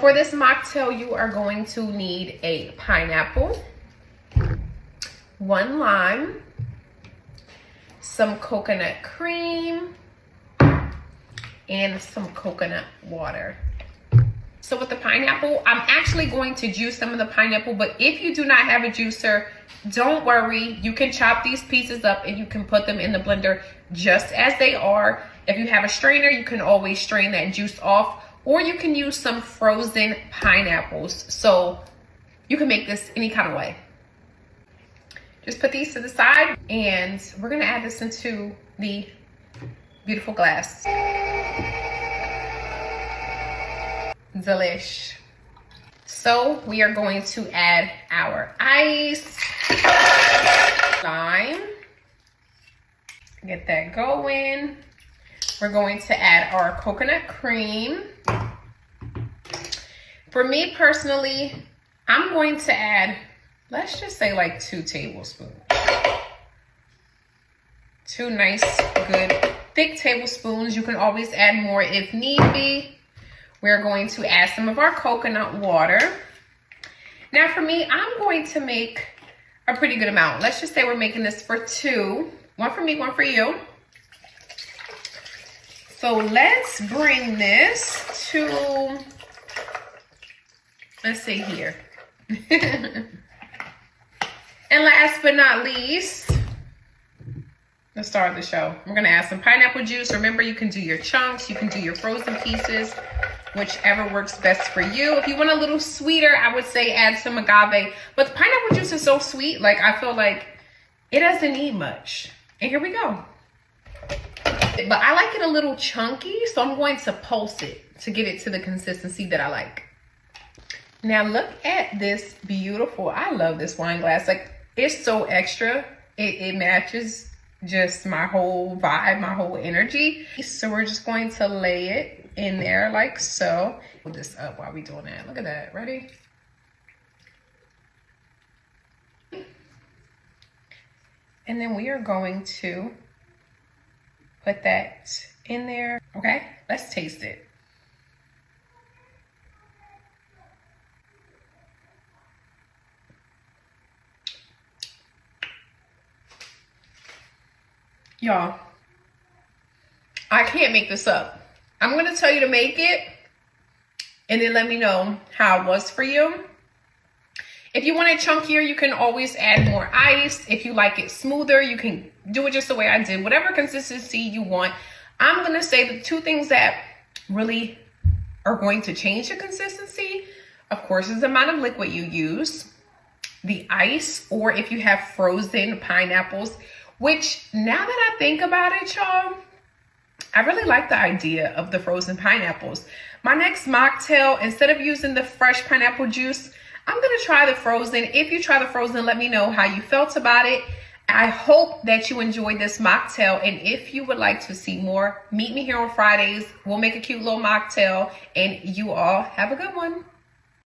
For this mocktail, you are going to need a pineapple, 1 lime, some coconut cream, and some coconut water. So with the pineapple, I'm actually going to juice some of the pineapple, but if you do not have a juicer, don't worry. You can chop these pieces up and you can put them in the blender just as they are. If you have a strainer, you can always strain that juice off, or you can use some frozen pineapples. So you can make this any kind of way. Just put these to the side and we're gonna add this into the beautiful glass. Delish. So we are going to add our ice, lime, get that going. We're going to add our coconut cream. For me personally, I'm going to add, let's just say like 2 tablespoons. 2 nice, good, thick tablespoons. You can always add more if need be. We're going to add some of our coconut water. Now for me, I'm going to make a pretty good amount. Let's just say we're making this for 2. 1 for me, 1 for you. So let's bring this to, let's see here. And last but not least, the star of the show, we're gonna add some pineapple juice. Remember, you can do your chunks, you can do your frozen pieces, whichever works best for you. If you want a little sweeter, I would say add some agave. But the pineapple juice is so sweet, like I feel like it doesn't need much. And here we go. But I like it a little chunky, so I'm going to pulse it to get it to the consistency that I like. Now look at this beautiful, I love this wine glass. Like, it's so extra. It matches just my whole vibe, my whole energy. So we're just going to lay it in there like so. Put this up while we doing that. Look at that. Ready? And then we are going to put that in there. Okay, let's taste it. Y'all, I can't make this up. I'm gonna tell you to make it and then let me know how it was for you. If you want it chunkier, you can always add more ice. If you like it smoother, you can do it just the way I did. Whatever consistency you want. I'm gonna say the 2 things that really are going to change the consistency, of course, is the amount of liquid you use, the ice, or if you have frozen pineapples, which now that I think about it, y'all, I really like the idea of the frozen pineapples. My next mocktail, instead of using the fresh pineapple juice, I'm gonna try the frozen. If you try the frozen, let me know how you felt about it. I hope that you enjoyed this mocktail, and if you would like to see more, meet me here on Fridays. We'll make a cute little mocktail, and you all have a good one.